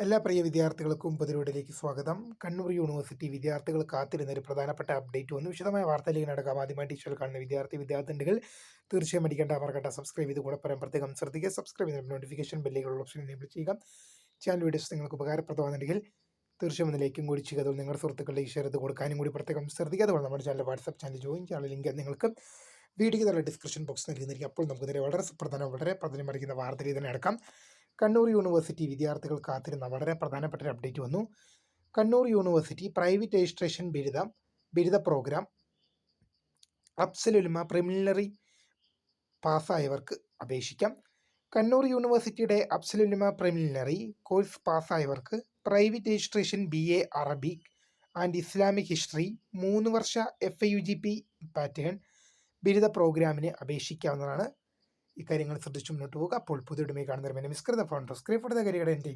എല്ലാ പ്രിയ വിദ്യാർത്ഥികൾക്കും പുതിയൊരുവിലേക്ക് സ്വാഗതം. കണ്ണൂർ യൂണിവേഴ്സിറ്റി വിദ്യാർത്ഥികൾ കാത്തിരുന്ന ഒരു പ്രധാനപ്പെട്ട അപ്ഡേറ്റ് വന്നു. വിശദമായ വാർത്തയിലേക്ക് നടക്കാം. ആദ്യമായി ടീച്ചർ കാണുന്ന വിദ്യാർത്ഥിനികൾ തീർച്ചയായും മറക്കണ്ട സബ്സ്ക്രൈബ് ചെയ്ത് കൂടെ പ്രത്യേകം ശ്രദ്ധിക്കുക. സബ്സ്ക്രൈബ് ചെയ്ത് നോട്ടിഫിക്കേഷൻ ബെല്ലുകളുള്ള ഓപ്ഷൻ എനേബിൾ ചെയ്യുക. ചാനൽ വീഡിയോസ് നിങ്ങൾക്ക് ഉപകാരപ്രദമാണെന്നുണ്ടെങ്കിൽ തീർച്ചയായും ഒന്ന് ലൈക്കും കൂടി ചെയ്യുക. അതുപോലെ നിങ്ങളുടെ സുഹൃത്തുക്കളുടെ ഷെയർ ചെയ്ത് കൊടുക്കാനും കൂടി പ്രത്യേകം ശ്രദ്ധിക്കുക. അതുപോലെ നമ്മുടെ ചാനൽ വാട്സ്ആപ്പ് ചാനൽ ജോയിൻ ചെയ്യാനുള്ള ലിങ്ക് നിങ്ങൾക്ക് വീഡിയോയ്ക്ക് തന്നെ ഡിസ്ക്രിപ്ഷൻ ബോക്സ് നൽകുന്നതായിരിക്കും. അപ്പോൾ നമുക്ക് നേരെ വളരെ പ്രാധാന്യമറിയിക്കുന്ന വാർത്തയിൽ തന്നെ അടക്കാം. കണ്ണൂർ യൂണിവേഴ്സിറ്റി വിദ്യാർത്ഥികൾ കാത്തിരുന്ന വളരെ പ്രധാനപ്പെട്ട ഒരു അപ്ഡേറ്റ് വന്നു. കണ്ണൂർ യൂണിവേഴ്സിറ്റി പ്രൈവറ്റ് രജിസ്ട്രേഷൻ ബിരുദ പ്രോഗ്രാം അഫ്സൽ ഉലമ പ്രിലിമിനറി പാസ്സായവർക്ക് അപേക്ഷിക്കാം. കണ്ണൂർ യൂണിവേഴ്സിറ്റിയുടെ അഫ്സൽ ഉലമ പ്രിലിമിനറി കോഴ്സ് പാസ്സായവർക്ക് private registration BA Arabic and Islamic history 3 വർഷ FIUGP പാറ്റേൺ ബിരുദ പ്രോഗ്രാമിന് അപേക്ഷിക്കാവുന്നതാണ്. ഇക്കാര്യങ്ങൾ ശ്രദ്ധിച്ചു മുന്നോട്ട് പോകുക. അപ്പോൾ പുതിയ കാണുന്നവരെ മിസ്കൃത phone subscribe for the career and